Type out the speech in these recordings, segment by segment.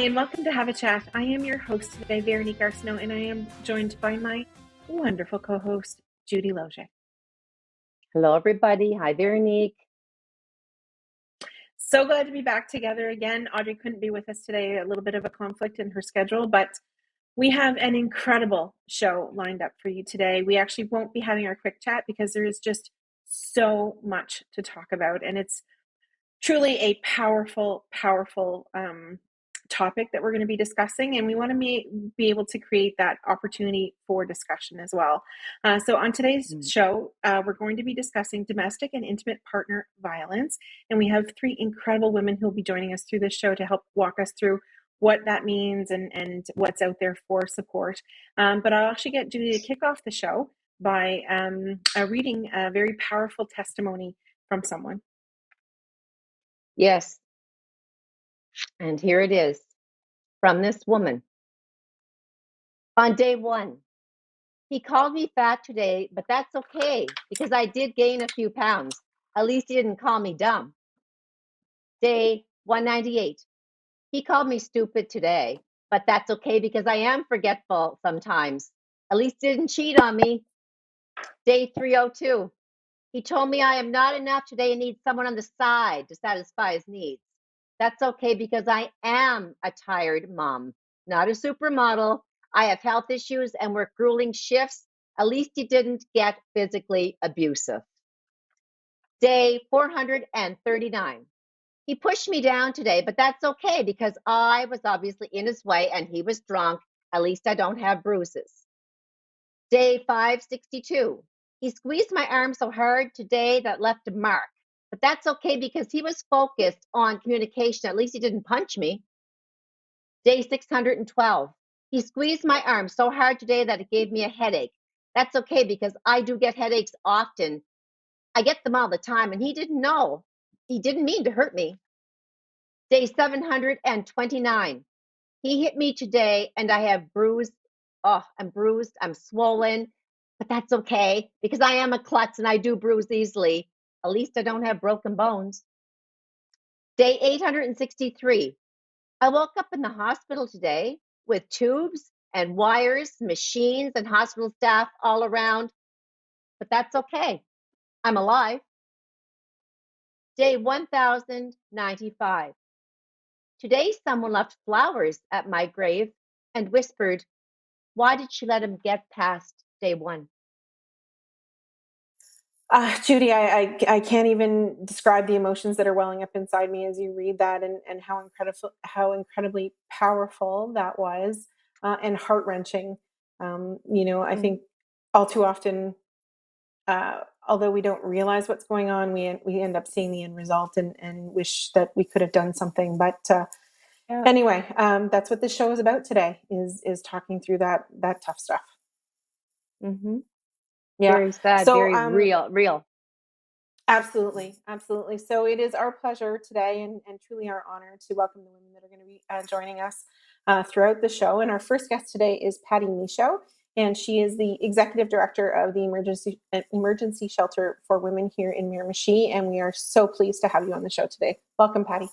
and welcome to Have a Chat. I am your host today, Veronique Arsenault, and I am joined by my wonderful co-host, Judy Loge. Hello, everybody. Hi, Veronique. So glad to be back together again. Audrey couldn't be with us today, a little bit of a conflict in her schedule, but we have an incredible show lined up for you today. We actually won't be having our quick chat because there is just so much to talk about, and it's truly a powerful topic that we're going to be discussing, and we want to be able to create that opportunity for discussion as well. So on today's show, we're going to be discussing domestic and intimate partner violence, and we have three incredible women who will be joining us through this show to help walk us through what that means and what's out there for support. But I'll actually get Judy to kick off the show by reading a very powerful testimony from someone. Yes. And here it is from this woman. On day one, he called me fat today, but that's okay because I did gain a few pounds. At least he didn't call me dumb. Day 198, he called me stupid today, but that's okay because I am forgetful sometimes. At least he didn't cheat on me. Day 302, he told me I am not enough today and need someone on the side to satisfy his needs. That's okay because I am a tired mom, not a supermodel. I have health issues and work grueling shifts. At least he didn't get physically abusive. Day 439. He pushed me down today, but that's okay because I was obviously in his way and he was drunk. At least I don't have bruises. Day 562. He squeezed my arm so hard today that left a mark. But that's okay because he was focused on communication. At least he didn't punch me. Day 612. He squeezed my arm so hard today that it gave me a headache. That's okay because I do get headaches often. I get them all the time, and he didn't know. He didn't mean to hurt me. Day 729. He hit me today, and I have bruised. Oh, I'm bruised. I'm swollen. But that's okay because I am a klutz and I do bruise easily. At least I don't have broken bones. Day 863. I woke up in the hospital today with tubes and wires, machines, and hospital staff all around. But that's okay. I'm alive. Day 1095. Today someone left flowers at my grave and whispered, why did she let him get past day one? Judy, I can't even describe the emotions that are welling up inside me as you read that, and how incredibly powerful that was, and heart-wrenching. I think all too often, although we don't realize what's going on, we end up seeing the end result and wish that we could have done something. But anyway, that's what this show is about today, is talking through that tough stuff. Mm-hmm. Yeah. Very sad, So, very real. Absolutely. So it is our pleasure today and truly our honor to welcome the women that are going to be joining us throughout the show. And our first guest today is Patty Michaud, and she is the executive director of the emergency shelter for women here in Miramichi. And we are so pleased to have you on the show today. Welcome, Patty.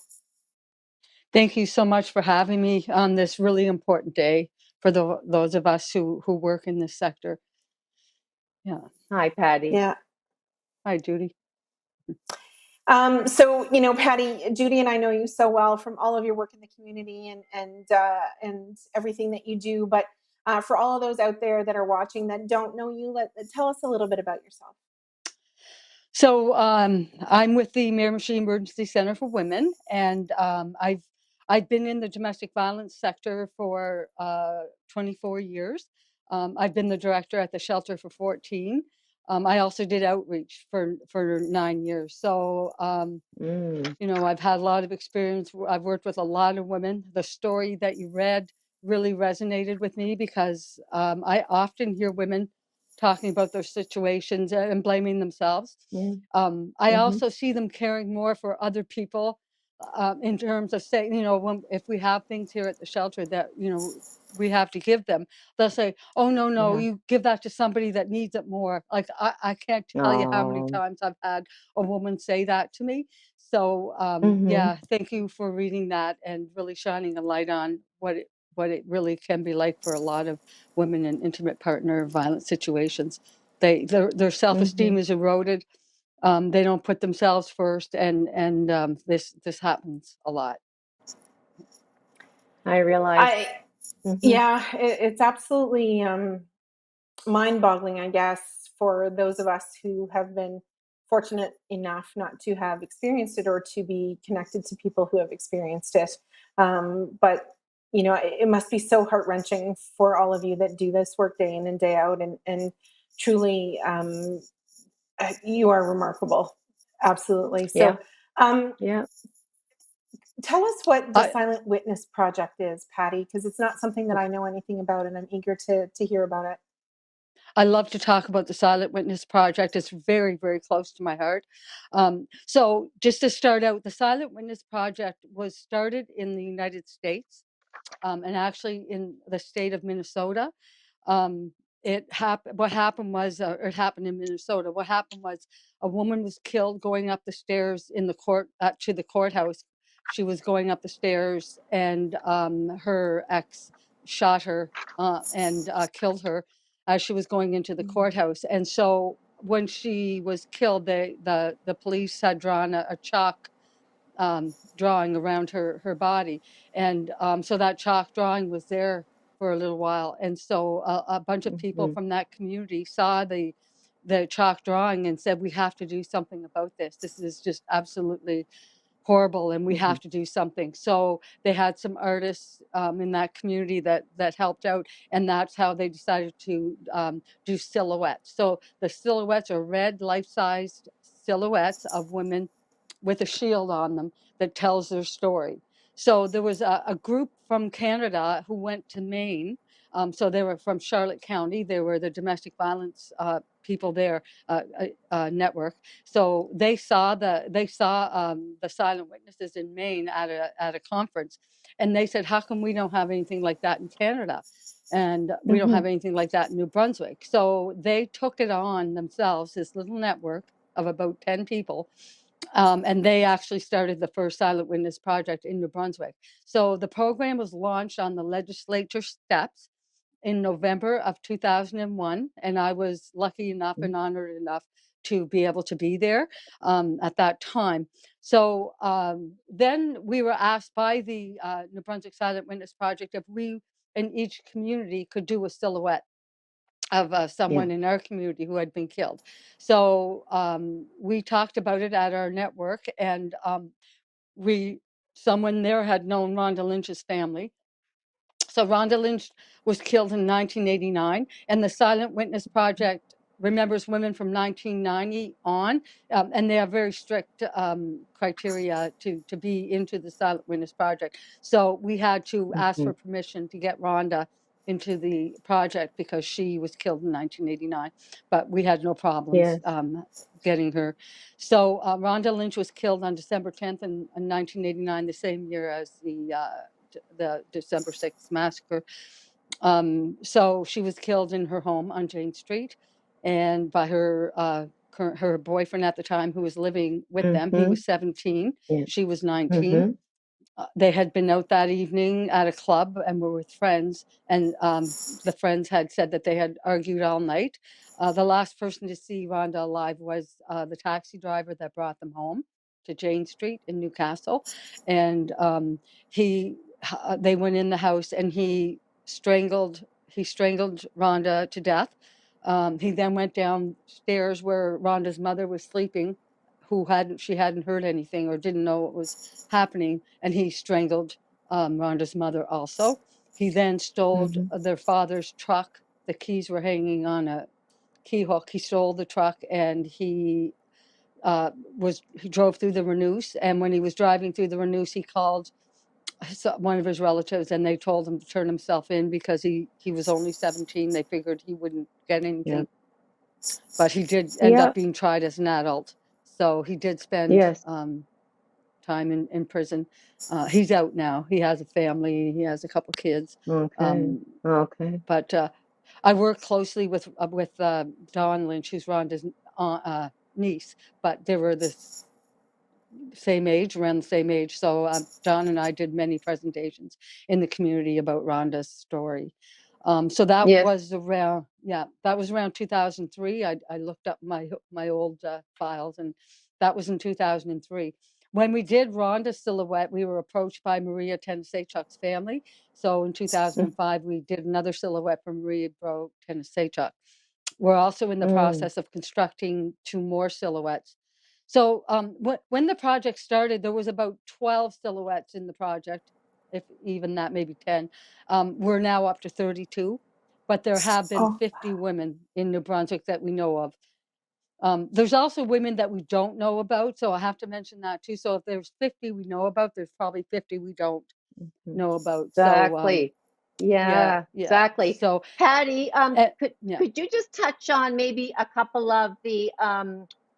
Thank you so much for having me on this really important day for those of us who work in this sector. Yeah. Hi, Patty. Yeah. Hi, Judy. So, Patty, Judy and I know you so well from all of your work in the community and everything that you do. But for all of those out there that are watching that don't know you, tell us a little bit about yourself. So I'm with the Miramichi Emergency Center for Women, and I've been in the domestic violence sector for 24 years. I've been the director at the shelter for 14. I also did outreach for 9 years. So, I've had a lot of experience. I've worked with a lot of women. The story that you read really resonated with me because I often hear women talking about their situations and blaming themselves. I also see them caring more for other people in terms of saying, if we have things here at the shelter that, we have to give them, they'll say, oh, no, you give that to somebody that needs it more. Like, I can't tell you how many times I've had a woman say that to me. So Mm-hmm. yeah, thank you for reading that and really shining a light on what it really can be like for a lot of women in intimate partner violence situations. Their self-esteem Mm-hmm. is eroded. They don't put themselves first, and this happens a lot. I realize. I Mm-hmm. Yeah, it's absolutely mind-boggling, I guess, for those of us who have been fortunate enough not to have experienced it or to be connected to people who have experienced it. But it must be so heart-wrenching for all of you that do this work day in and day out, and truly, you are remarkable. Absolutely. Yeah. So, um, Yeah. tell us what the I, Silent Witness Project is, Patty, because it's not something that I know anything about, and I'm eager to hear about it. I love to talk about the Silent Witness Project. It's very, very close to my heart. So, just to start out, the Silent Witness Project was started in the United States, and actually in the state of Minnesota. Um, What happened was, it happened in Minnesota. What happened was, a woman was killed going up the stairs in the court to the courthouse. She was going up the stairs, and her ex shot her and killed her as she was going into the courthouse. And so, when she was killed, the police had drawn a chalk drawing around her body, and so that chalk drawing was there for a little while, and so a bunch of people Mm-hmm. from that community saw the chalk drawing and said, we have to do something about this. This is just absolutely horrible, and we Mm-hmm. have to do something. So they had some artists in that community that helped out, and that's how they decided to do silhouettes. So the silhouettes are red, life-sized silhouettes of women with a shield on them that tells their story. So there was a group from Canada who went to Maine. So they were from Charlotte County. They were the domestic violence people there network. So they saw the Silent Witnesses in Maine at a conference, and they said, "How come we don't have anything like that in Canada?" And we don't Mm-hmm. have anything like that in New Brunswick. So they took it on themselves, this little network of about 10 people, and they actually started the first Silent Witness Project in New Brunswick. So the program was launched on the legislature steps in November of 2001, and I was lucky enough and honored enough to be able to be there at that time. So then we were asked by the New Brunswick Silent Witness Project if we in each community could do a silhouette of Yeah. someone in our community who had been killed. So we talked about it at our network, and we someone there had known Rhonda Lynch's family. So Rhonda Lynch was killed in 1989, and the Silent Witness Project remembers women from 1990 on, and they have very strict criteria to be into the Silent Witness Project. So we had to ask Mm-hmm. for permission to get Rhonda into the project because she was killed in 1989, but we had no problems Yes. getting her. So Rhonda Lynch was killed on December 10th in 1989, the same year as the December 6th massacre. So she was killed in her home on Jane Street, and by her boyfriend at the time, who was living with them. He Mm-hmm. was 17, Yeah. she was 19. Mm-hmm. They had been out that evening at a club and were with friends, and the friends had said that they had argued all night. The last person to see Rhonda alive was the taxi driver that brought them home to Jane Street in Newcastle, and he they went in the house, and he strangled Rhonda to death. He then went downstairs where Rhonda's mother was sleeping, she hadn't heard anything or didn't know what was happening, and he strangled Rhonda's mother also. He then stole Mm-hmm. their father's truck. The keys were hanging on a key hook. He stole the truck, and he drove through the Renews. And when he was driving through the Renews, he called one of his relatives, and they told him to turn himself in because he was only 17. They figured he wouldn't get Yeah. anything, but he did end Yeah. up being tried as an adult. So he did spend Yes. time in prison. He's out now. He has a family. He has a couple kids. Okay. Um, Okay. but I work closely with Dawn Lynch, who's Rhonda's niece. But there were same age, around the same age. So John and I did many presentations in the community about Rhonda's story. So that Yes. was around, that was around 2003. I looked up my old files, and that was in 2003. When we did Rhonda's silhouette, we were approached by Maria Tennessee-Chuck's family. So in 2005, we did another silhouette for Maria Bro Tennessee-Chuck. We're also in the process of constructing 2 more silhouettes. So when the project started, there was about 12 silhouettes in the project, if even that, maybe 10. We're now up to 32, but there have been Oh, 50 women in New Brunswick that we know of. There's also women that we don't know about, so I have to mention that too. So if there's 50 we know about, there's probably 50 we don't know about. So Exactly. yeah, Yeah, yeah. exactly. So Patty, yeah, could you just touch on maybe a couple of the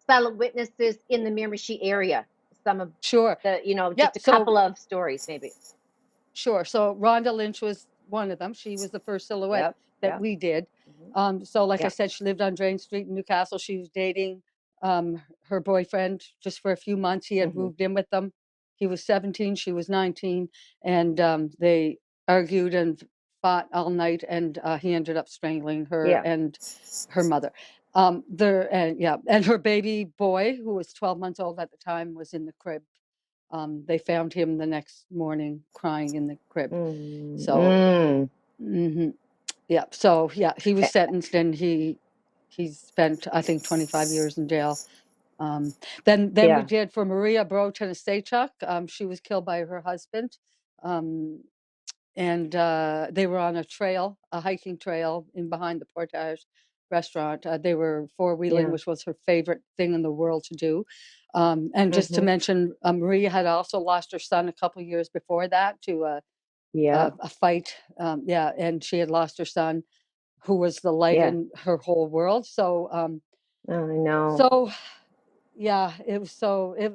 silent witnesses in the Miramichi area? Some of sure. the, Yeah. just a So couple of stories, maybe. sure. So Rhonda Lynch was one of them. She was the first silhouette Yep, that yep, we did. hmm So like I yep, said, she lived on Drain Street in Newcastle. She was dating her boyfriend just for a few months. He had hmm moved in with them. He was 17, she was 19, and they argued and fought all night, and he ended up strangling her yeah. and her mother. And her baby boy, who was 12 months old at the time, was in the crib. They found him the next morning crying in the crib. Mm, So, mm. mhm, yeah. So yeah, he was sentenced, and he spent, I think, 25 years in jail. Um, then we Yeah, did for Maria Bro Tennessee-Chuck. She was killed by her husband. Um, and they were on a trail, a hiking trail in behind the Portage restaurant. They were four-wheeling, yeah. which was her favorite thing in the world to do. And just to hmm mention, Maria had also lost her son a couple years before that to Yeah, a fight. And she had lost her son, who was the light yeah. in her whole world. Oh, I know. So yeah, it was so it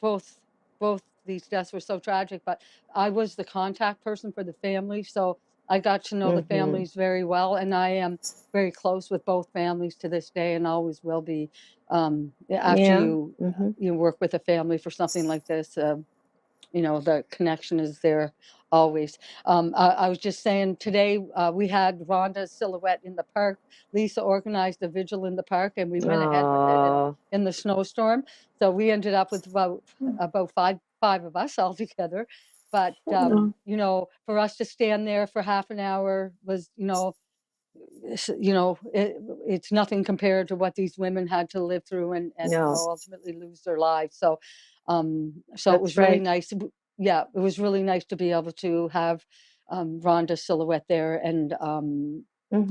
both both these deaths were so tragic, but I was the contact person for the family, so I got to know the hmm families very well, and I am very close with both families to this day, and always will be. After Yeah. you hmm you work with a family for something like this, the connection is there always. I was just saying today, we had Rhonda's silhouette in the park. Lisa organized a vigil in the park, and we went ahead with it Oh, in the snowstorm. So we ended up with about five of us all together. But no. for us to stand there for half an hour was, it's nothing compared to what these women had to live through, and no, ultimately lose their lives. So it that's was really right. nice. Yeah, it was really nice to be able to have Rhonda's silhouette there, hmm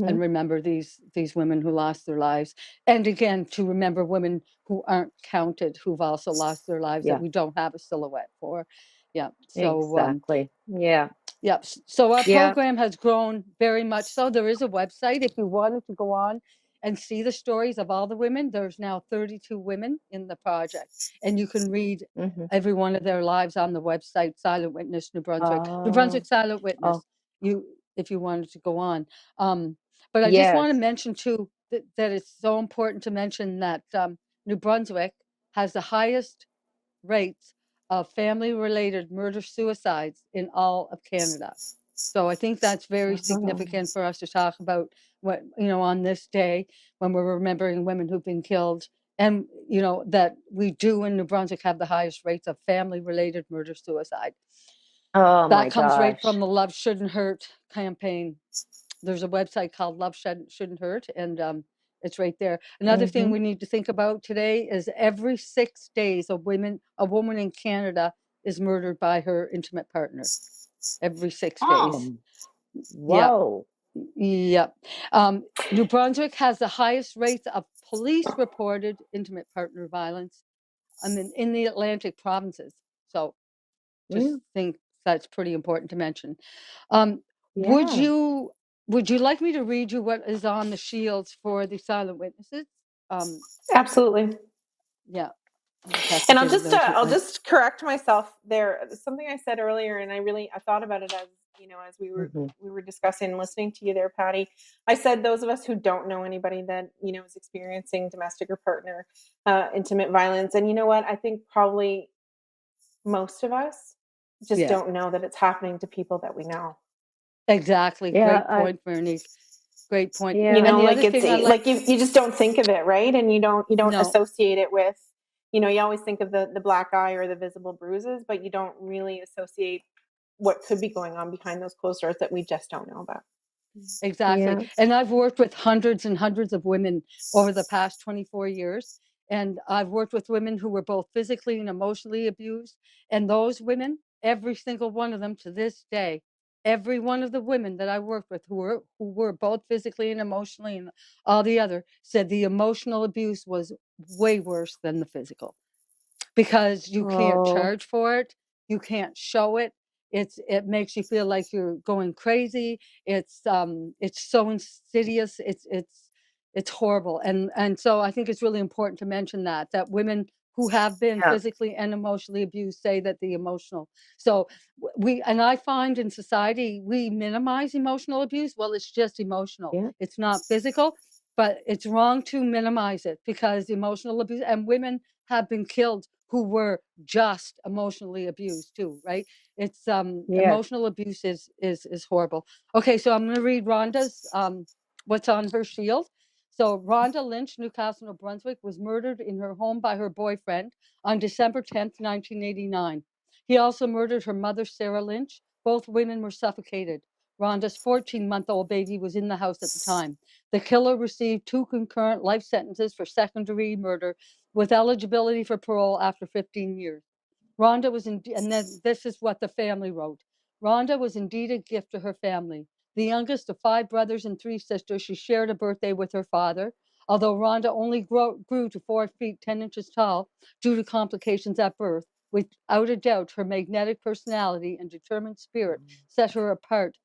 and remember these women who lost their lives, and again to remember women who aren't counted, who've also lost their lives, that Yeah, we don't have a silhouette for. Yeah. exactly. Yeah, Yep. So our yeah. program has grown very much so. There is a website if you wanted to go on and see the stories of all the women. There's now 32 women in the project, and you can read hmm every one of their lives on the website, Silent Witness New Brunswick, New Oh, Brunswick Silent oh, Witness. You, if you wanted to go on. But I just want to yes. mention too that it's so important to mention that New Brunswick has the highest rates of family-related murder-suicides in all of Canada. So I think that's very Oh. significant for us to talk about what, on this day when we're remembering women who've been killed, and, that we do in New Brunswick have the highest rates of family-related murder-suicide. Oh my That comes right gosh. from the Love Shouldn't Hurt campaign. There's a website called Love Shouldn't Hurt, and it's right there. Another thing hmm we need to think about today is every 6 days a woman in Canada is murdered by her intimate partner. Every 6 days. Oh, Yep. whoa. Yep. New Brunswick has the highest rates of police reported intimate partner violence, in the Atlantic provinces. So Yeah, just think that's pretty important to mention. Um, would yeah. you would you like me to read you what is on the shields for the silent witnesses? Um, Absolutely. yeah, I just have to And get it into I'll just correct myself there. Something I said earlier, and I thought about it as as hmm we were discussing and listening to you there, Patty. I said those of us who don't know anybody that is experiencing domestic or partner intimate violence, and you know what? I think probably most of us just Yeah, don't know that it's happening to people that we know. exactly. Yeah, Great point, Veronique. Great point. You yeah, And know, the like other it's thing I like, like you just don't think of it, right? And you don't no, associate it with, you know, you always think of the black eye or the visible bruises, but you don't really associate what could be going on behind those closed doors that we just don't know about. exactly. yeah, And I've worked with hundreds and hundreds of women over the past 24 years. And I've worked with women who were both physically and emotionally abused. And those women, every single one of them to this day, every one of the women that I worked with who were both physically and emotionally and all the other said the emotional abuse was way worse than the physical, because you can't oh, charge for it, you can't show it. It makes you feel like you're going crazy. It's so insidious. It's horrible. And so I think it's really important to mention that women who have been yeah, physically and emotionally abused say that the emotional. So we and I find in society we minimize emotional abuse. Well, it's just emotional. yeah, It's not physical, but it's wrong to minimize it, because emotional abuse and women have been killed who were just emotionally abused too, right? It's yes. emotional abuse is horrible. Okay, so I'm going to read Rhonda's what's on her shield. So Rhonda Lynch, Newcastle, New Brunswick, was murdered in her home by her boyfriend on December 10th, 1989. He also murdered her mother, Sarah Lynch. Both women were suffocated. Rhonda's 14-month-old baby was in the house at the time. The killer received 2 concurrent life sentences for second-degree murder with eligibility for parole after 15 years. Rhonda was in, and then this is what the family wrote. Rhonda was indeed a gift to her family. The youngest of 5 brothers and 3 sisters, she shared a birthday with her father. Although Rhonda only grew to 4 feet 10 inches tall due to complications at birth, without a doubt, her magnetic personality and determined spirit set her apart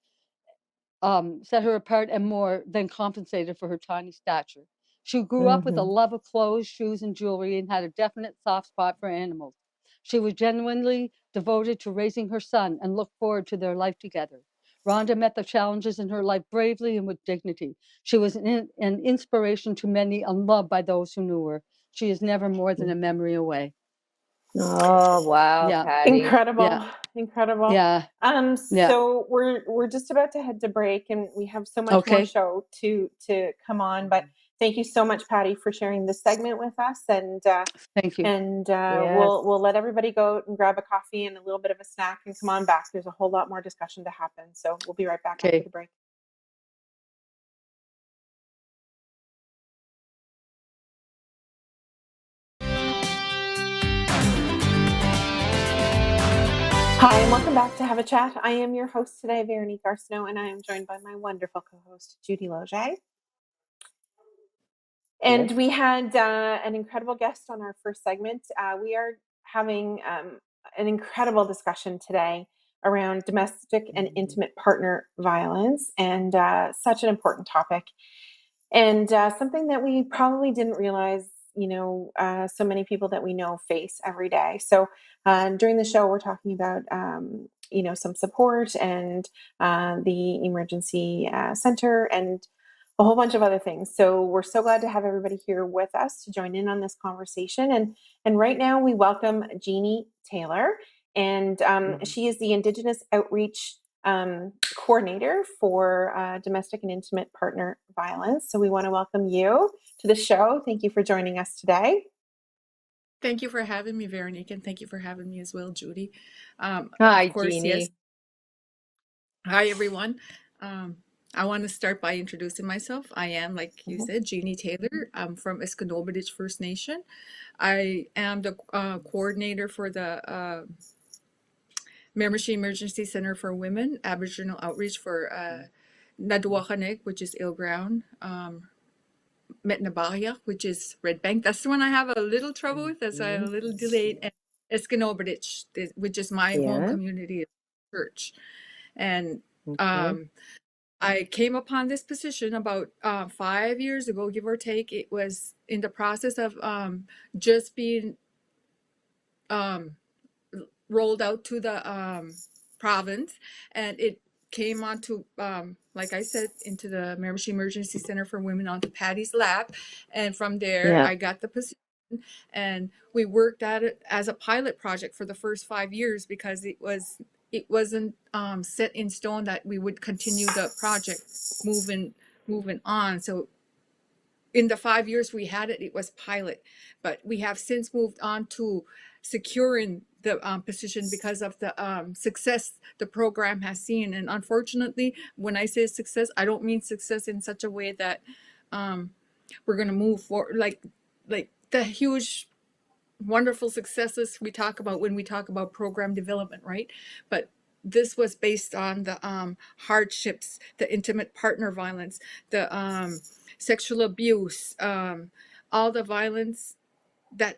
and more than compensated for her tiny stature. She grew up with a Mm-hmm. love of clothes, shoes, and jewelry, and had a definite soft spot for animals. She was genuinely devoted to raising her son and looked forward to their life together. Rhonda met the challenges in her life bravely and with dignity. She was an inspiration to many and loved by those who knew her. She is never more than a memory away. Oh, wow, Yeah, Patty. yeah, Incredible, incredible. yeah, yeah. So we're just about to head to break, and we have so much more Okay, show to come on. But thank you so much, Patty, for sharing this segment with us, thank you. Yes. we'll let everybody go and grab a coffee and a little bit of a snack and come on back. There's a whole lot more discussion to happen, so we'll be right back after Okay. the break. Hi, and welcome back to Have a Chat. I am your host today, Veronique Arsenault, and I am joined by my wonderful co-host, Judy Loge. And Yes. we had an incredible guest on our first segment. We are having an incredible discussion today around domestic and intimate partner violence, and such an important topic, and something that we probably didn't realize, you know, so many people that we know face every day. So during the show, we're talking about, you know, some support and the emergency center and a whole bunch of other things. So we're so glad to have everybody here with us to join in on this conversation. And right now we welcome Jeannie Taylor, and she is the Indigenous Outreach coordinator for domestic and intimate partner violence. So we want to welcome you to the show. Thank you for joining us today. Thank you for having me, Veronique, and thank you for having me as well, Judy. Hi, Of course, yes. Jeannie. Hi, everyone. I want to start by introducing myself. I am, like you Mhm. said, Jeannie Taylor. I'm from Esconobidich First Nation. I am the coordinator for the Membership Emergency Center for Women, Aboriginal Outreach for Nadwachanek, which is Ill Ground, Metnabaria, which is Red Bank. That's the one I have a little trouble with. That's why I'm a little delayed. And Esconobidich, which is my home Yeah. community church. And Okay. um, I came upon this position about 5 years ago, give or take. It was in the process of just being um, rolled out to the province, and it came onto, like I said, into the Membership Emergency Center for Women onto Patty's lap, and from there Yeah. I got the position and we worked at it as a pilot project for the first 5 years because it wasn't set in stone that we would continue the project moving on. So in the 5 years we had it, it was pilot, but we have since moved on to securing the position because of the success the program has seen. And unfortunately, when I say success, I don't mean success in such a way that we're going to move forward like the huge wonderful successes we talk about when we talk about program development, right? But this was based on the hardships, the intimate partner violence, the sexual abuse, all the violence that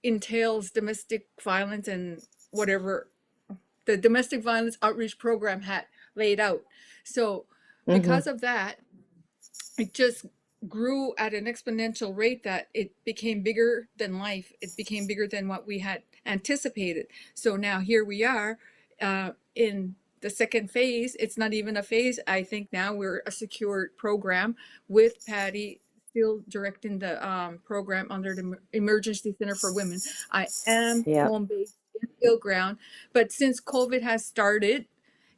entails domestic violence and whatever the domestic violence outreach program had laid out. So because of that, it just grew at an exponential rate that it became bigger than life. It became bigger than what we had anticipated. So now here we are in the second phase. It's not even a phase. I think now we're a secured program with Patty still directing the program under the Emergency Center for Women. I am Yeah. home based in Hillground, but since COVID has started,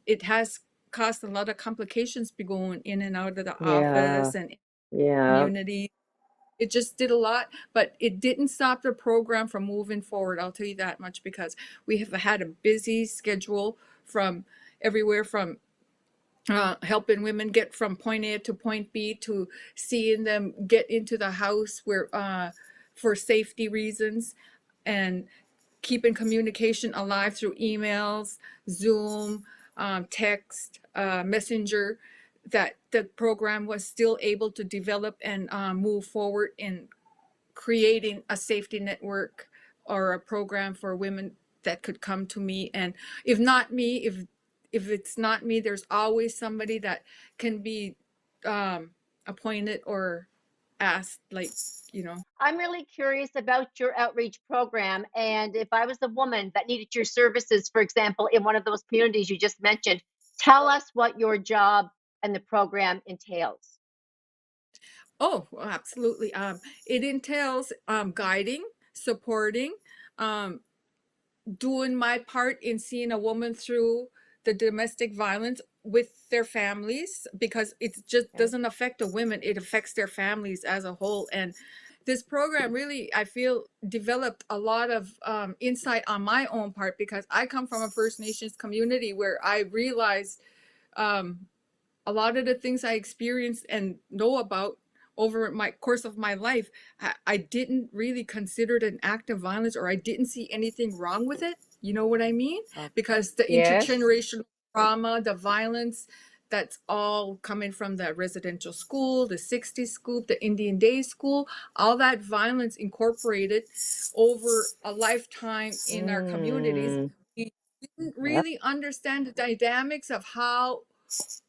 it has caused a lot of complications be going in and out of the Yeah. office and Yeah. community. It just did a lot, but it didn't stop the program from moving forward. I'll tell you that much, because we have had a busy schedule from everywhere from helping women get from point A to point B to seeing them get into the house where for safety reasons, and keeping communication alive through emails, Zoom, text, Messenger, that the program was still able to develop and move forward in creating a safety network or a program for women that could come to me. And if not me, if it's not me, there's always somebody that can be appointed or asked, like, you know. I'm really curious about your outreach program. And if I was a woman that needed your services, for example, in one of those communities you just mentioned, tell us what your job and the program entails. Oh, well, absolutely. It entails guiding, supporting, um, doing my part in seeing a woman through the domestic violence with their families, because it just doesn't affect the women, it affects their families as a whole. And this program really, I feel, developed a lot of insight on my own part, because I come from a First Nations community where I realized um, a lot of the things I experienced and know about over my course of my life, I didn't really consider it an act of violence, or I didn't see anything wrong with it. You know what I mean? Because the Yes. intergenerational trauma, the violence, that's all coming from the residential school, the 60s school, the Indian Day school, all that violence incorporated over a lifetime in our communities. We didn't really understand the dynamics of how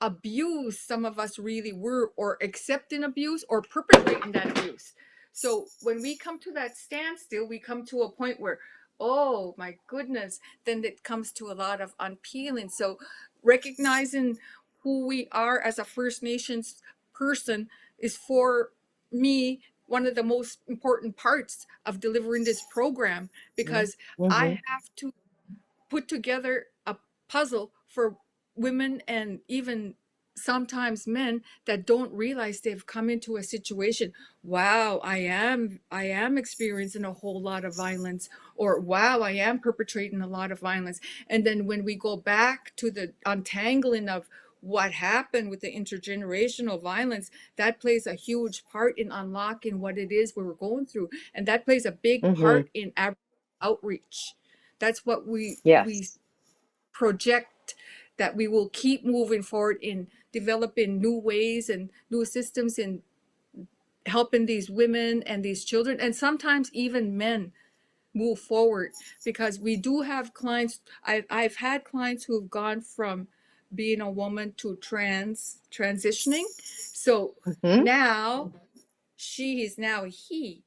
abused some of us really were, or accepting abuse or perpetrating that abuse. So when we come to that standstill, we come to a point where, oh my goodness, then it comes to a lot of unpeeling. So recognizing who we are as a First Nations person is, for me, one of the most important parts of delivering this program, because I have to put together a puzzle for women and even sometimes men that don't realize they've come into a situation. Wow, I am experiencing a whole lot of violence, or wow, I am perpetrating a lot of violence. And then when we go back to the untangling of what happened with the intergenerational violence, that plays a huge part in unlocking what it is we're going through, and that plays a big part in outreach. That's what we Yes. project, that we will keep moving forward in developing new ways and new systems in helping these women and these children, and sometimes even men, move forward. Because we do have clients, I've had clients who've gone from being a woman to transitioning. So now she is now a he.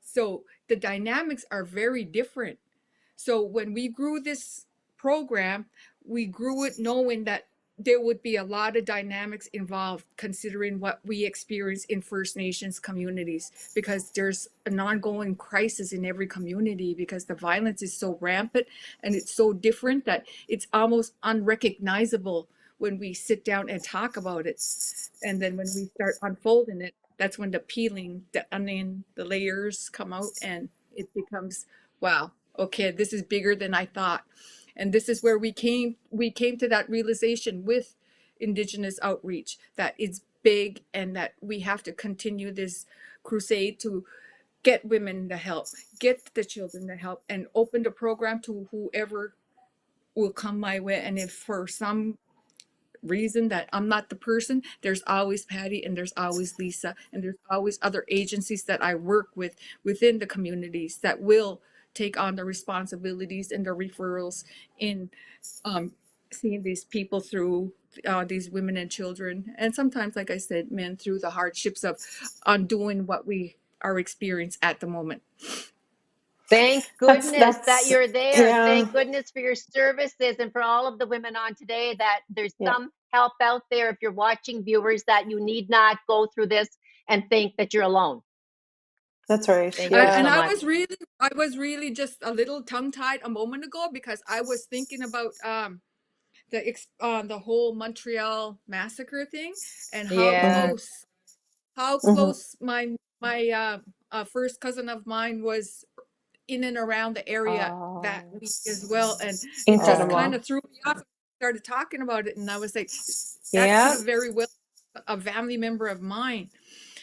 So the dynamics are very different. So when we grew this program, we grew it knowing that there would be a lot of dynamics involved considering what we experience in First Nations communities, because there's an ongoing crisis in every community because the violence is so rampant and it's so different that it's almost unrecognizable when we sit down and talk about it. And then when we start unfolding it, that's when the peeling, the onion, the layers come out, and it becomes, wow, okay, this is bigger than I thought. And this is where we came to that realization with Indigenous outreach, that it's big and that we have to continue this crusade to get women the help, get the children the help, and open the program to whoever will come my way. And if for some reason that I'm not the person, there's always Patty, and there's always Lisa, and there's always other agencies that I work with within the communities that will take on the responsibilities and the referrals in seeing these people through, these women and children, and sometimes, like I said, men, through the hardships of undoing what we are experiencing at the moment. Thank goodness that That's you're there. yeah. Thank goodness for your services and for all of the women on today, that there's Yeah. some help out there if you're watching, viewers, that you need not go through this and think that you're alone. That's right. Thank Yeah. you so And much. I was really just a little tongue-tied a moment ago because I was thinking about the whole Montreal Massacre thing, and how Yeah. close my first cousin of mine was in and around the area that week as well, and it just Incredible. kind of threw me off. I started talking about it, and I was like, that Yeah. could have very well a family member of mine.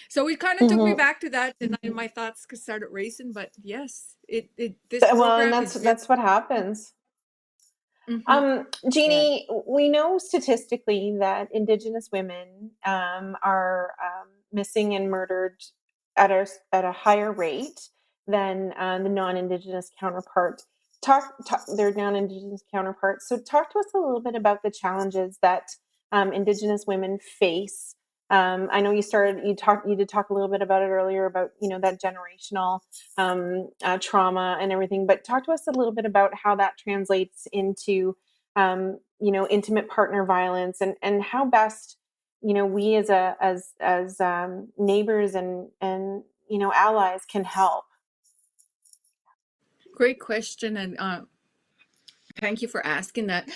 So it kind of took me back to that, and my thoughts started racing. But yes, this Well, program and is that's what happens. Jeannie, we know statistically that Indigenous women are missing and murdered at a higher rate than the non-Indigenous counterpart. Their non-Indigenous counterparts. So, talk to us a little bit about the challenges that Indigenous women face. I know you did talk a little bit about it earlier about that generational trauma and everything, but talk to us a little bit about how that translates into intimate partner violence, and how best we as neighbors and allies can help. Great question, and thank you for asking that.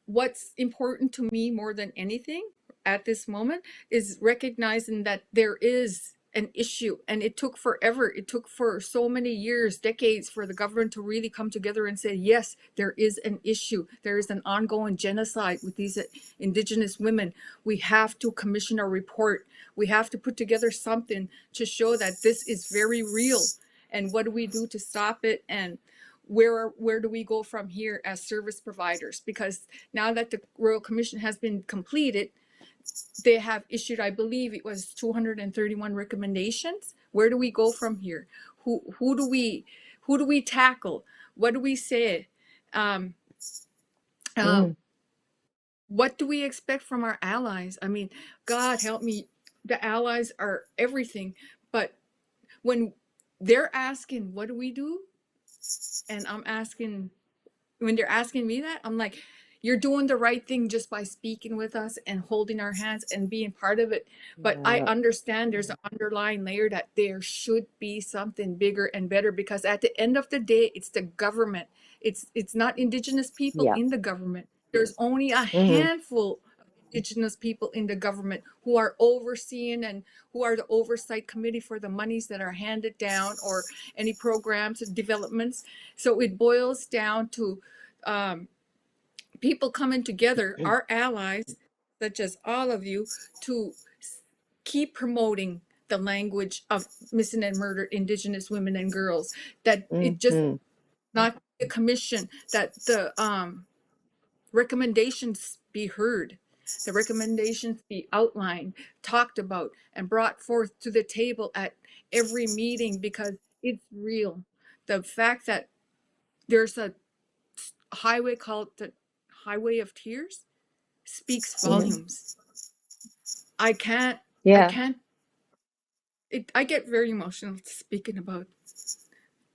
What's important to me more than anything at this moment is recognizing that there is an issue, and it took forever. It took for so many years, decades, for the government to really come together and say, yes, there is an issue. There is an ongoing genocide with these Indigenous women. We have to commission a report. We have to put together something to show that this is very real. And what do we do to stop it? And where do we go from here as service providers? Because now that the Royal Commission has been completed, they have issued, I believe it was 231 recommendations. Where do we go from here? Who do we tackle? What do we say? What do we expect from our allies? I mean, God help me, the allies are everything. But when they're asking, what do we do? And I'm asking, when they're asking me that, I'm like, you're doing the right thing just by speaking with us and holding our hands and being part of it. But I understand there's an underlying layer that there should be something bigger and better, because at the end of the day, it's the government. It's not Indigenous people in the government. There's only a handful of Indigenous people in the government who are overseeing and who are the oversight committee for the monies that are handed down or any programs and developments. So it boils down to people coming together, our allies, such as all of you, to keep promoting the language of missing and murdered Indigenous women and girls. That it just not a commission, that the recommendations be heard, the recommendations be outlined, talked about, and brought forth to the table at every meeting, because it's real. The fact that there's a highway called the Highway of Tears speaks volumes. I can't, I get very emotional speaking about.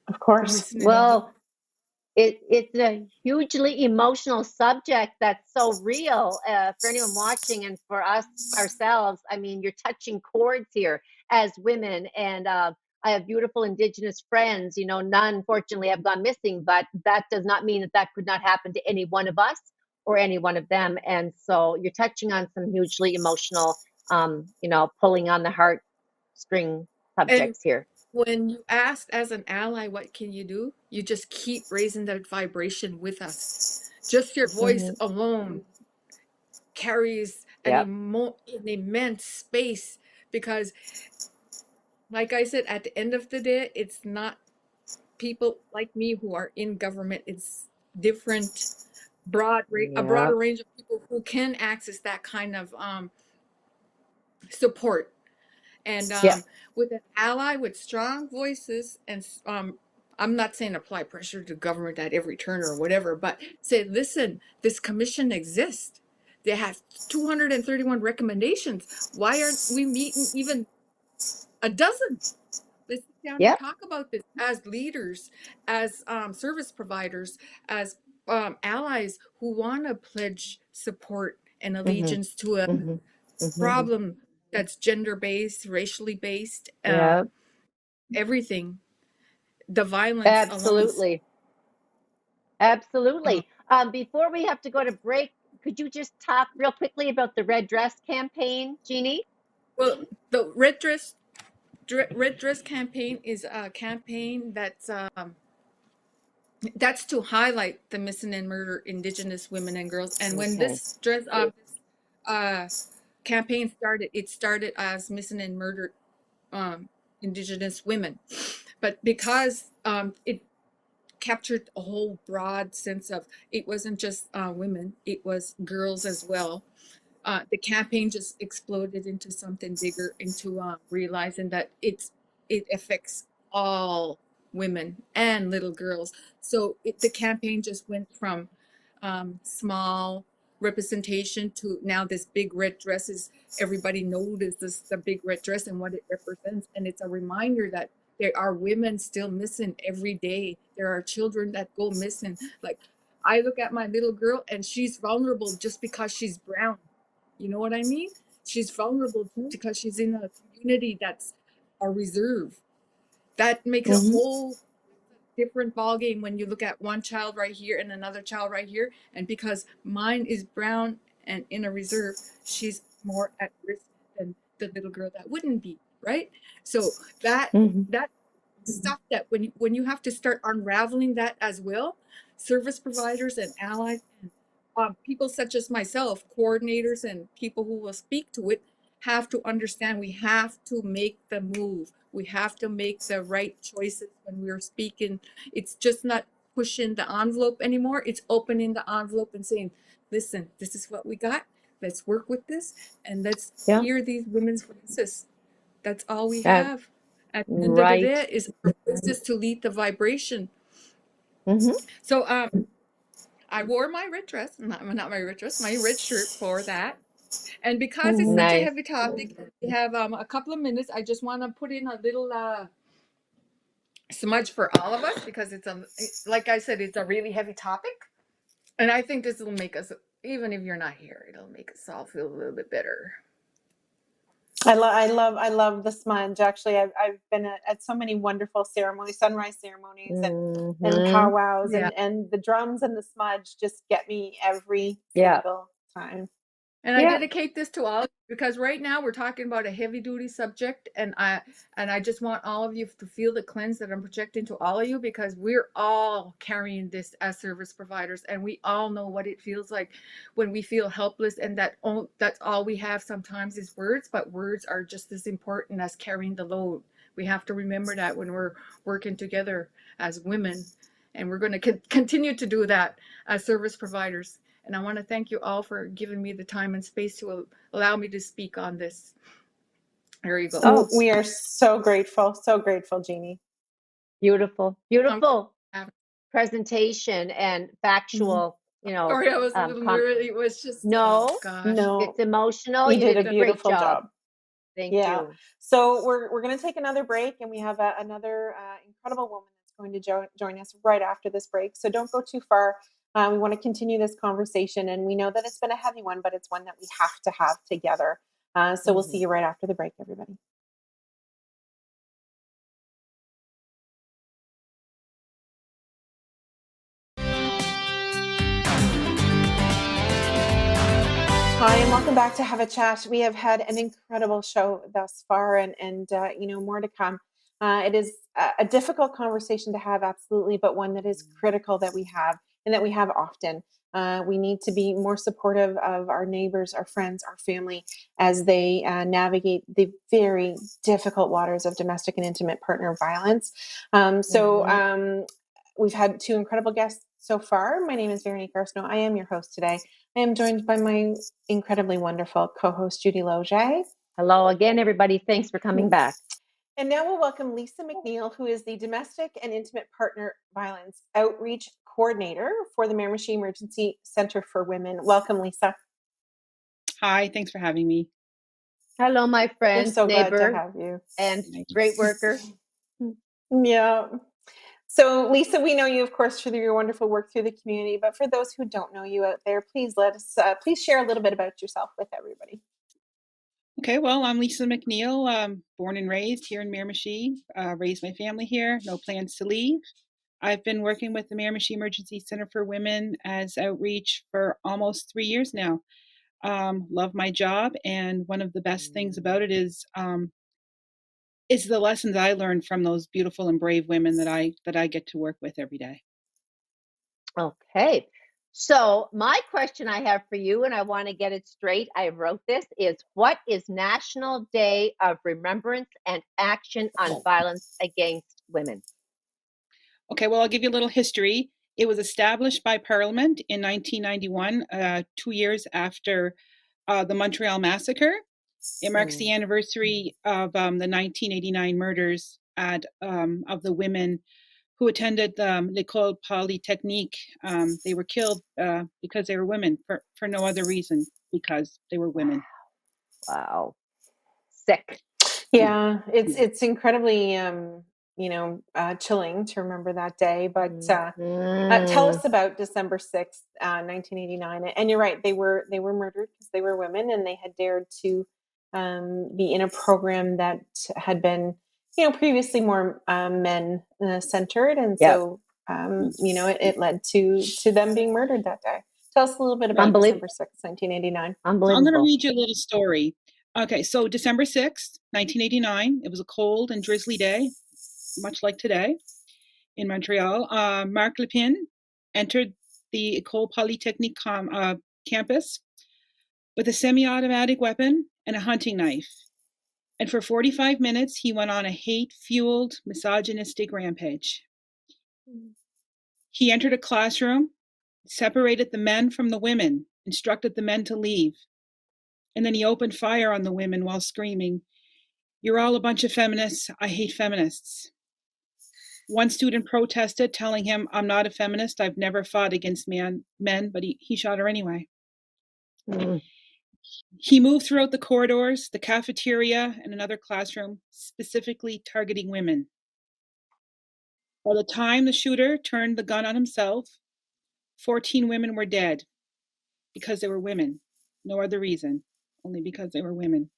Of course. Well, It's a hugely emotional subject that's so real for anyone watching and for us ourselves. I mean, you're touching chords here as women, and I have beautiful Indigenous friends. You know, none, fortunately, have gone missing, but that does not mean that that could not happen to any one of us or any one of them. And so you're touching on some hugely emotional, pulling on the heartstring And subjects here. when you asked as an ally, what can you do? You just keep raising that vibration with us. Just your voice alone carries Yep. an immense space, because, like I said, at the end of the day, it's not people like me who are in government. It's different, a broader Yep. range of people who can access that kind of support. And Yep. with an ally with strong voices, and I'm not saying apply pressure to government at every turn or whatever, but say, listen, this commission exists. They have 231 recommendations. Why aren't we meeting even a dozen? Let's sit down and Yep. talk about this as leaders, as service providers, as allies who want to pledge support and allegiance to a problem that's gender-based, racially based, Yep. everything. The violence alone. Absolutely. Absolutely. Before we have to go to break, could you just talk real quickly about the Red Dress campaign, Jeannie? Well, the Redress campaign is a campaign that's to highlight the missing and murdered Indigenous women and girls. And when this campaign started, it started as missing and murdered Indigenous women, but because it captured a whole broad sense of, it wasn't just women, it was girls as well. The campaign just exploded into something bigger, into realizing that it affects all women and little girls. So the campaign just went from small representation to now this big red dresses. Everybody notices the big red dress and what it represents, and it's a reminder that there are women still missing every day. There are children that go missing. Like, I look at my little girl and she's vulnerable just because she's brown. You know what I mean? She's vulnerable because she's in a community that's a reserve. That makes a whole different ballgame when you look at one child right here and another child right here. And because mine is brown and in a reserve, she's more at risk than the little girl that wouldn't be, right? So that stuff, that when you have to start unraveling that as well, service providers and allies and people such as myself, coordinators and people who will speak to it, have to understand we have to make the move. We have to make the right choices when we're speaking. It's just not pushing the envelope anymore. It's opening the envelope and saying, listen, this is what we got. Let's work with this, and let's hear these women's voices. That's all we have. At the end of the day, is our voices to lead the vibration. So I wore my red dress, not my red dress, my red shirt for that. And because it's such a heavy topic, we have a couple of minutes. I just want to put in a little smudge for all of us, because like I said, it's a really heavy topic. And I think this will make us, even if you're not here, it'll make us all feel a little bit better. I love the smudge. Actually, I've been at so many wonderful ceremonies, sunrise ceremonies, and powwows, and the drums and the smudge just get me every single time. And I dedicate this to all, because right now we're talking about a heavy duty subject, and I just want all of you to feel the cleanse that I'm projecting to all of you, because we're all carrying this as service providers, and we all know what it feels like when we feel helpless, and that's all we have sometimes is words, but words are just as important as carrying the load. We have to remember that when we're working together as women, and we're going to continue to do that as service providers. And I want to thank you all for giving me the time and space to allow me to speak on this. There you go. Oh, we are so grateful, Jeannie. Beautiful presentation and factual, Sorry, I was a little nervous. It was just, no, no, it's emotional. You did a beautiful job. Thank you. So we're going to take another break, and we have another incredible woman that's going to join us right after this break. So don't go too far. We want to continue this conversation, and we know that it's been a heavy one, but it's one that we have to have together. So we'll see you right after the break, everybody. Hi, and welcome back to Have a Chat. We have had an incredible show thus far, and more to come. It is a difficult conversation to have, absolutely, but one that is critical that we have, and that we have often. We need to be more supportive of our neighbors, our friends, our family, as they navigate the very difficult waters of domestic and intimate partner violence. We've had two incredible guests so far. My name is Veronique Arsenault. I am your host today. I am joined by my incredibly wonderful co-host, Judy Loge. Hello again, everybody. Thanks for coming back. And now we'll welcome Lisa McNeil, who is the Domestic and Intimate Partner Violence Outreach Coordinator for the Miramichi Emergency Center for Women. Welcome, Lisa. Hi, thanks for having me. Hello, my friend, We're so neighbor, glad to have you. And great worker. Yeah. So, Lisa, we know you, of course, through your wonderful work through the community. But for those who don't know you out there, please please share a little bit about yourself with everybody. Okay, well, I'm Lisa McNeil, born and raised here in Miramichi, raised my family here, no plans to leave. I've been working with the Miramichi Emergency Center for Women as outreach for almost 3 years now. Love my job, and one of the best things about it is the lessons I learned from those beautiful and brave women that I get to work with every day. Okay. So my question I have for you, and I want to get it straight, I wrote this, is what is National Day of Remembrance and Action on Violence Against Women? Okay, well, I'll give you a little history. It was established by Parliament in 1991, 2 years after the Montreal Massacre. It marks the anniversary of the 1989 murders of the women who attended l'École Polytechnique. They were killed because they were women, for no other reason, because they were women. Wow. Sick. Yeah, it's incredibly chilling to remember that day. But tell us about December 6th, 1989. And you're right, they were murdered because they were women, and they had dared to be in a program that had been previously more men centered, and so it led to them being murdered that day. Tell us a little bit about December 6th, 1989. I'm going to read you a little story. Okay, so December 6th, 1989, it was a cold and drizzly day, much like today in Montreal. Marc Lepine entered the École Polytechnique campus with a semi-automatic weapon and a hunting knife. And for 45 minutes, he went on a hate-fueled, misogynistic rampage. He entered a classroom, separated the men from the women, instructed the men to leave. And then he opened fire on the women while screaming, "You're all a bunch of feminists. I hate feminists." One student protested, telling him, "I'm not a feminist. I've never fought against men," but he shot her anyway. He moved throughout the corridors, the cafeteria, and another classroom, specifically targeting women. By the time the shooter turned the gun on himself, 14 women were dead because they were women. No other reason, only because they were women.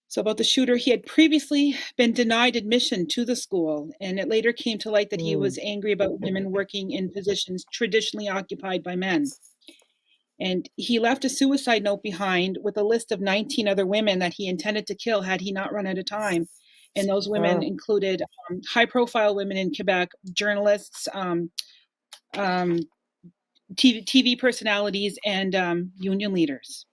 So about the shooter, he had previously been denied admission to the school, and it later came to light that he was angry about women working in positions traditionally occupied by men. And he left a suicide note behind with a list of 19 other women that he intended to kill had he not run out of time. And those women included high-profile women in Quebec, journalists, TV personalities, and union leaders.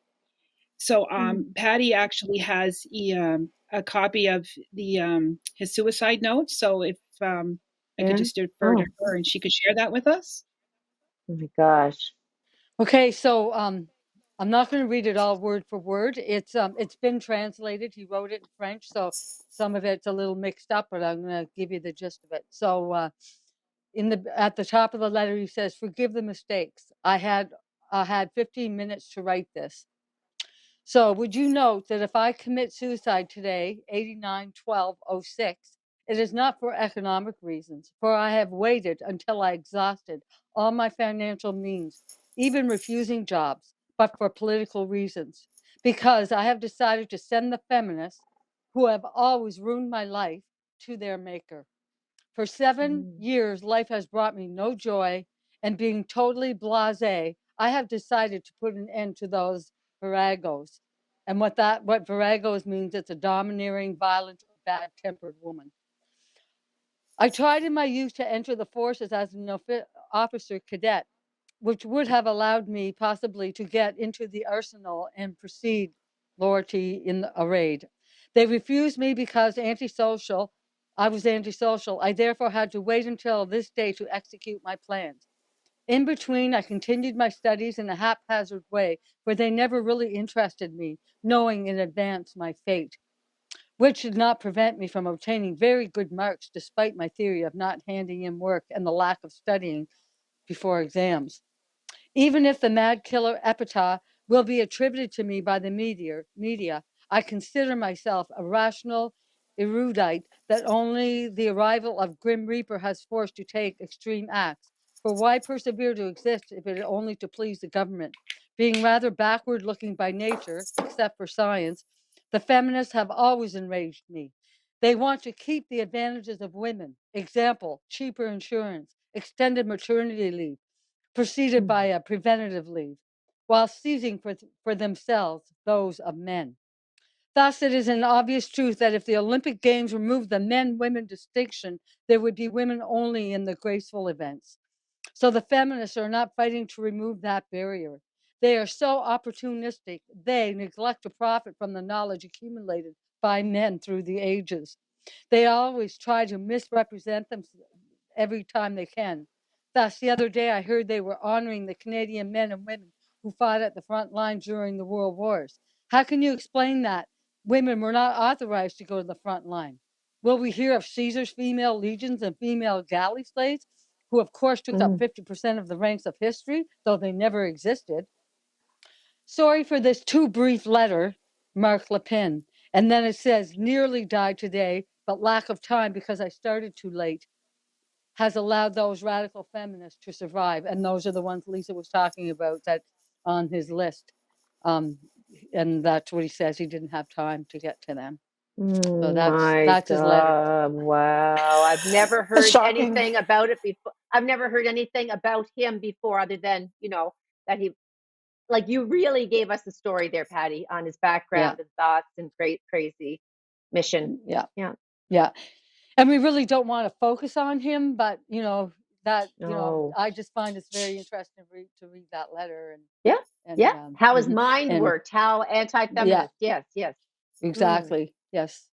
So Patty actually has a copy of his suicide note. So if I could just defer to her and she could share that with us. Oh my gosh. Okay, so I'm not going to read it all word for word. It's been translated. He wrote it in French, so some of it's a little mixed up, but I'm going to give you the gist of it. So at the top of the letter, he says, "Forgive the mistakes. I had 15 minutes to write this. So would you note that if I commit suicide today, 89/12/06, It is not for economic reasons, for I have waited until I exhausted all my financial means, even refusing jobs, but for political reasons. Because I have decided to send the feminists who have always ruined my life to their maker. For 7 years, life has brought me no joy, and being totally blasé, I have decided to put an end to those viragos. And what viragos means, it's a domineering, violent, bad-tempered woman. I tried in my youth to enter the forces as an officer cadet, which would have allowed me possibly to get into the arsenal and proceed loyalty in a raid. They refused me because I was antisocial. I therefore had to wait until this day to execute my plans. In between, I continued my studies in a haphazard way, for they never really interested me, knowing in advance my fate, which did not prevent me from obtaining very good marks despite my theory of not handing in work and the lack of studying before exams. Even if the mad killer epitaph will be attributed to me by the media, I consider myself a rational erudite that only the arrival of Grim Reaper has forced to take extreme acts. For why persevere to exist if it is only to please the government? Being rather backward looking by nature, except for science, the feminists have always enraged me. They want to keep the advantages of women. Example, cheaper insurance, extended maternity leave, preceded by a preventative leave, while seizing for themselves those of men. Thus, it is an obvious truth that if the Olympic Games removed the men-women distinction, there would be women only in the graceful events. So the feminists are not fighting to remove that barrier. They are so opportunistic, they neglect to profit from the knowledge accumulated by men through the ages. They always try to misrepresent them every time they can. Thus, the other day I heard they were honoring the Canadian men and women who fought at the front line during the World Wars. How can you explain that? Women were not authorized to go to the front line. Will we hear of Caesar's female legions and female galley slaves, who of course took up 50% of the ranks of history, though they never existed? Sorry for this too brief letter, Mark Lepin. And then it says, nearly died today, but lack of time because I started too late has allowed those radical feminists to survive. And those are the ones Lisa was talking about that on his list. And that's what he says. He didn't have time to get to them. So that's his letter. Wow. I've never That's heard shocking. anything about it before. I've never heard anything about him before other than, that he, like, you really gave us a story there, Patty, on his background and thoughts and great, crazy mission. Yeah. And we really don't want to focus on him, but I just find it's very interesting to read that letter. How his mind worked, how anti-feminist. Yes. Exactly. Yes.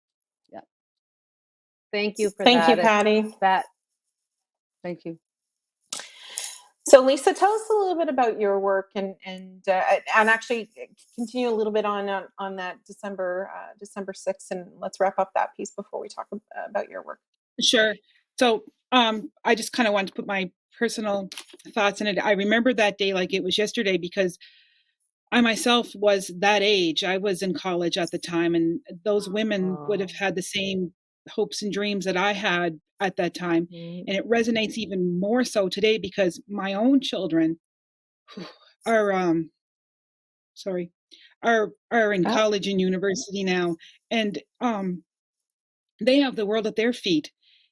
Yeah. Thank you for Thank that. you, Patty. Thank you. So, Lisa, tell us a little bit about your work and actually continue a little bit on that December 6th, and let's wrap up that piece before we talk about your work. Sure. So I just kind of wanted to put my personal thoughts in it. I remember that day like it was yesterday because I myself was that age. I was in college at the time, and those women would have had the same hopes and dreams that I had at that time. And it resonates even more so today because my own children are in college and university now, and they have the world at their feet.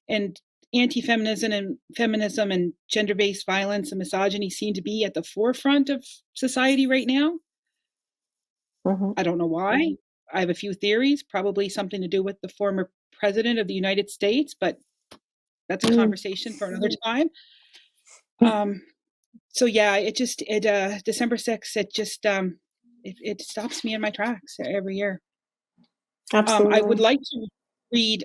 And anti-feminism and feminism and gender-based violence and misogyny seem to be at the forefront of society right now. I don't know why. I have a few theories, probably something to do with the former president of the United States, but that's a conversation for another time. So yeah, December 6th, it stops me in my tracks every year. Absolutely. I would like to read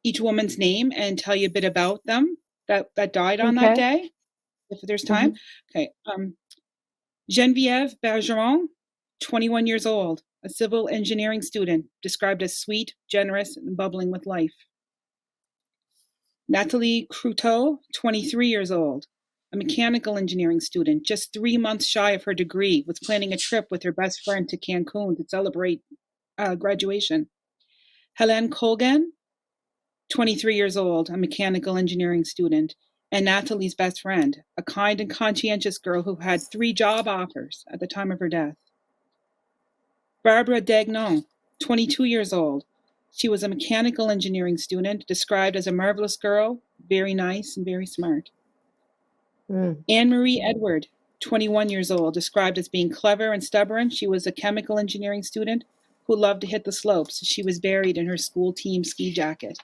each woman's name and tell you a bit about them that died on that day, if there's time. Okay. Geneviève Bergeron, 21 years old, a civil engineering student, described as sweet, generous, and bubbling with life. Nathalie Croteau, 23 years old, a mechanical engineering student, just 3 months shy of her degree, was planning a trip with her best friend to Cancun to celebrate graduation. Hélène Colgan, 23 years old, a mechanical engineering student, and Natalie's best friend, a kind and conscientious girl who had 3 job offers at the time of her death. Barbara Dagnon, 22 years old. She was a mechanical engineering student, described as a marvelous girl, very nice and very smart. Anne-Marie Edward, 21 years old, described as being clever and stubborn. She was a chemical engineering student who loved to hit the slopes. She was buried in her school team ski jacket.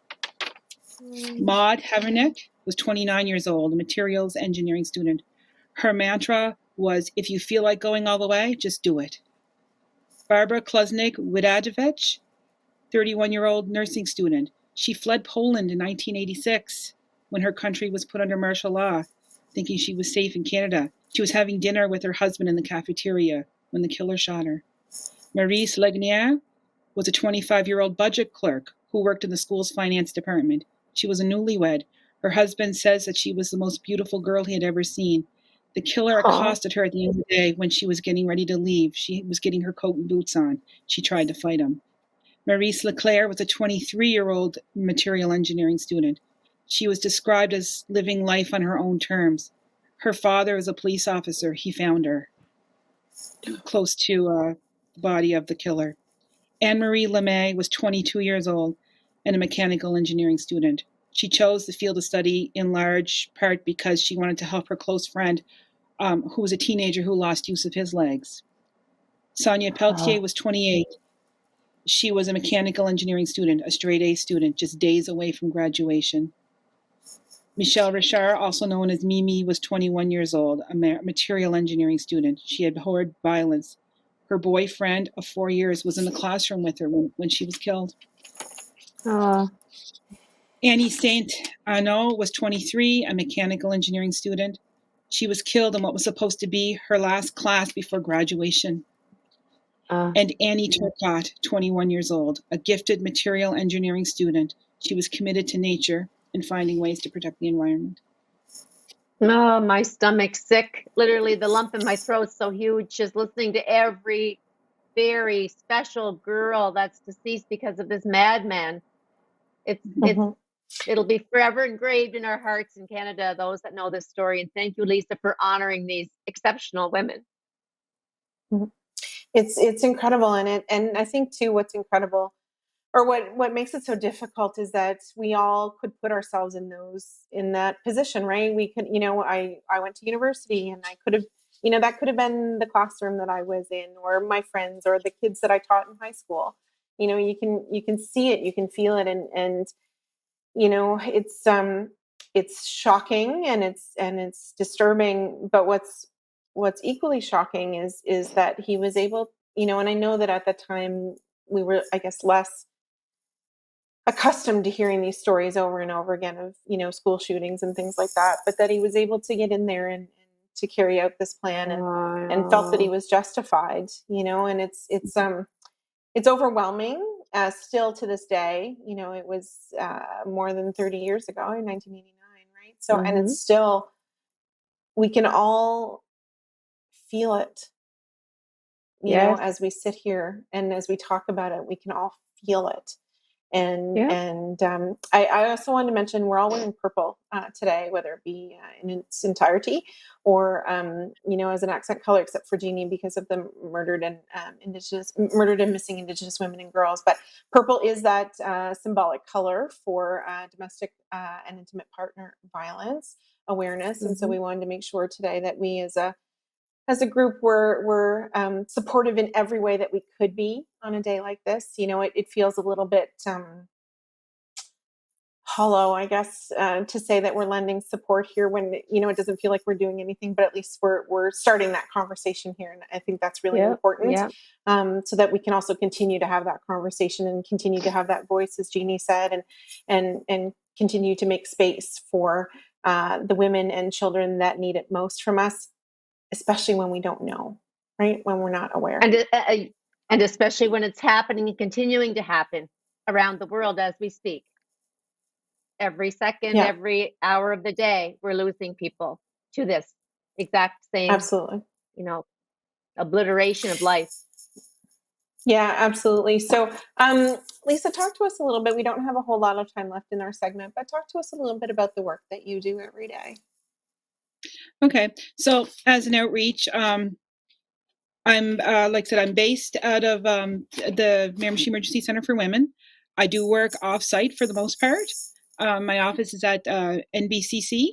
Maud Havernick was 29 years old, a materials engineering student. Her mantra was, if you feel like going all the way, just do it. Barbara Klosnik-Widajevich, 31-year-old nursing student. She fled Poland in 1986 when her country was put under martial law, thinking she was safe in Canada. She was having dinner with her husband in the cafeteria when the killer shot her. Maurice Legnier was a 25-year-old budget clerk who worked in the school's finance department. She was a newlywed. Her husband says that she was the most beautiful girl he had ever seen. The killer accosted her at the end of the day when she was getting ready to leave. She was getting her coat and boots on. She tried to fight him. Maurice Leclerc was a 23-year-old material engineering student. She was described as living life on her own terms. Her father was a police officer. He found her close to the body of the killer. Anne-Marie LeMay was 22 years old and a mechanical engineering student. She chose the field of study in large part because she wanted to help her close friend, who was a teenager who lost use of his legs. Sonia Pelletier was 28. She was a mechanical engineering student, a straight A student, just days away from graduation. Michelle Richard, also known as Mimi, was 21 years old, a material engineering student. She had abhorred violence. Her boyfriend of 4 years was in the classroom with her when she was killed. Annie Saint Arnaud was 23, a mechanical engineering student. She was killed in what was supposed to be her last class before graduation. And Annie Turcotte, 21 years old, a gifted material engineering student. She was committed to nature and finding ways to protect the environment. Oh, my stomach's sick. Literally, the lump in my throat's so huge just listening to every very special girl that's deceased because of this madman. It'll be forever engraved in our hearts in Canada, those that know this story. And thank you, Lisa, for honoring these exceptional women. It's incredible, and I think too, what's incredible, or what makes it so difficult, is that we all could put ourselves in that position, right? We could, I went to university, and I could have, that could have been the classroom that I was in, or my friends, or the kids that I taught in high school. You can see it, you can feel it, and it's shocking, and it's disturbing. But what's equally shocking is that he was able, and I know that at the time we were, I guess, less accustomed to hearing these stories over and over again of, school shootings and things like that, but that he was able to get in there and to carry out this plan, and felt that he was justified, and it's overwhelming, still to this day. It was more than 30 years ago, in 1989, right? So, and it's still, we can all feel it, as we sit here and as we talk about it, we can all feel it. And I also wanted to mention, we're all wearing purple today, whether it be in its entirety or as an accent color, except for Jeannie because of the murdered and missing Indigenous women and girls. But purple is that symbolic color for domestic and intimate partner violence awareness. And so we wanted to make sure today that we as a group, we're supportive in every way that we could be on a day like this. It feels a little bit hollow, I guess, to say that we're lending support here when, it doesn't feel like we're doing anything, but at least we're starting that conversation here. And I think that's really important, so that we can also continue to have that conversation and continue to have that voice, as Jeannie said, and continue to make space for the women and children that need it most from us, especially when we don't know, right? When we're not aware. And especially when it's happening and continuing to happen around the world as we speak. Every second, every hour of the day, we're losing people to this exact same, absolutely, obliteration of life. Yeah, absolutely. So, Lisa, talk to us a little bit. We don't have a whole lot of time left in our segment, but talk to us a little bit about the work that you do every day. Okay, so as an outreach, I'm like I said, I'm based out of the Miramichi Emergency Center for Women. I do work off-site for the most part. My office is at NBCC,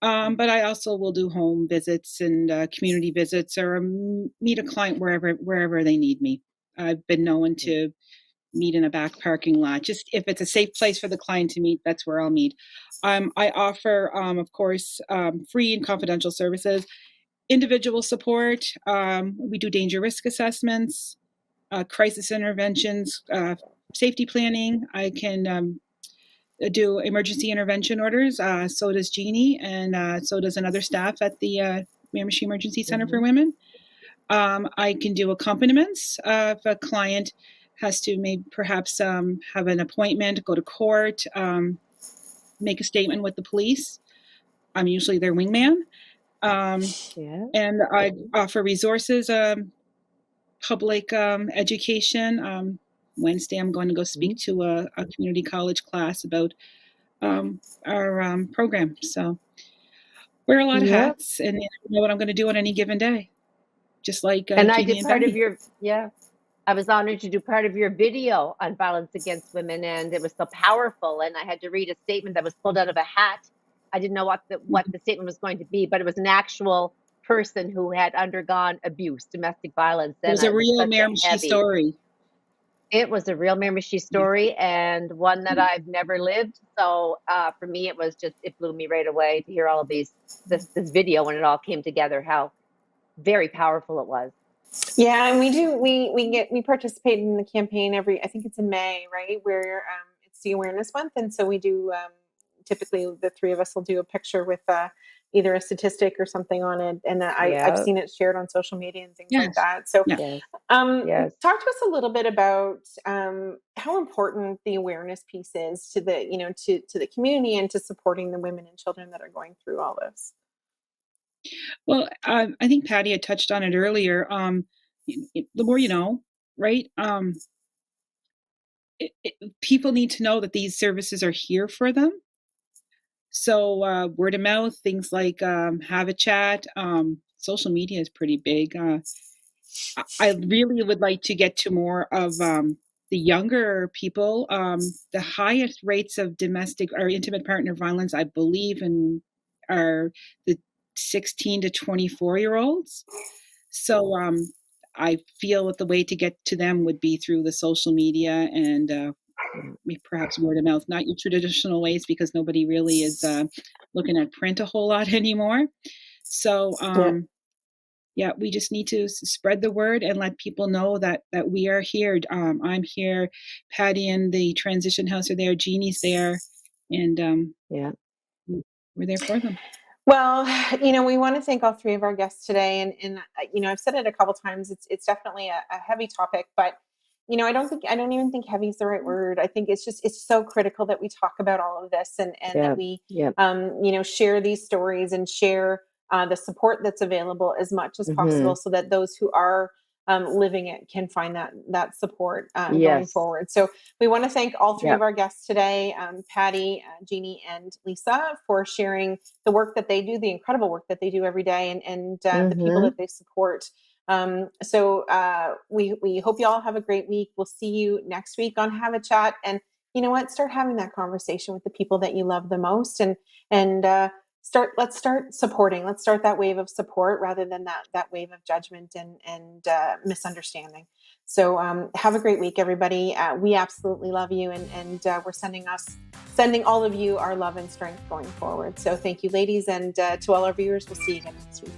but I also will do home visits and community visits, or meet a client wherever they need me. I've been known to meet in a back parking lot. Just if it's a safe place for the client to meet, that's where I'll meet. I offer, of course, free and confidential services, individual support. We do danger risk assessments, crisis interventions, safety planning. I can do emergency intervention orders. So does Jeannie, and so does another staff at the Miramichi Emergency Center for Women. I can do accompaniments if a client has to perhaps have an appointment, go to court, make a statement with the police. I'm usually their wingman. And I offer resources, public education. Wednesday, I'm going to go speak to a community college class about our program. So wear a lot of hats, and you know what I'm going to do on any given day, just like And I Jeannie did and part Patty. of your, I was honored to do part of your video on violence against women, and it was so powerful. And I had to read a statement that was pulled out of a hat. I didn't know what the statement was going to be, but it was an actual person who had undergone abuse, domestic violence. It was a real Miramichi story. It was a real Miramichi story, and one that I've never lived. So for me, it blew me right away to hear all of this video when it all came together, how very powerful it was. Yeah, and we participate in the campaign I think it's in May, right? Where it's the awareness month, and so we do. Typically, the three of us will do a picture with either a statistic or something on it, and I've seen it shared on social media and things like that. So, talk to us a little bit about how important the awareness piece is to the to the community and to supporting the women and children that are going through all this. Well, I think Patty had touched on it earlier. The more you know, right? People need to know that these services are here for them. So word of mouth, things like have a chat. Social media is pretty big. I really would like to get to more of the younger people. The highest rates of domestic or intimate partner violence, I believe, are the 16 to 24-year-olds. So I feel that the way to get to them would be through the social media and perhaps word of mouth, not your traditional ways, because nobody really is looking at print a whole lot anymore. So we just need to spread the word and let people know that we are here. I'm here. Patty and the transition house are there. Jeannie's there. And we're there for them. Well, we want to thank all three of our guests today. And I've said it a couple times. It's definitely a heavy topic, but I don't even think heavy is the right word. I think it's so critical that we talk about all of this and that we, share these stories and share the support that's available as much as possible so that those who are living it can find that support going forward. So we want to thank all three of our guests today, Patty, Jeannie, and Lisa, for sharing the work that they do, the incredible work that they do every day, and the people that they support. So we hope you all have a great week. We'll see you next week on Have a Chat. And you know what? Start having that conversation with the people that you love the most, and let's start supporting. Let's start that wave of support rather than that wave of judgment and misunderstanding. So have a great week, everybody. We absolutely love you, and we're sending all of you our love and strength going forward. So thank you, ladies, and to all our viewers, we'll see you again next week.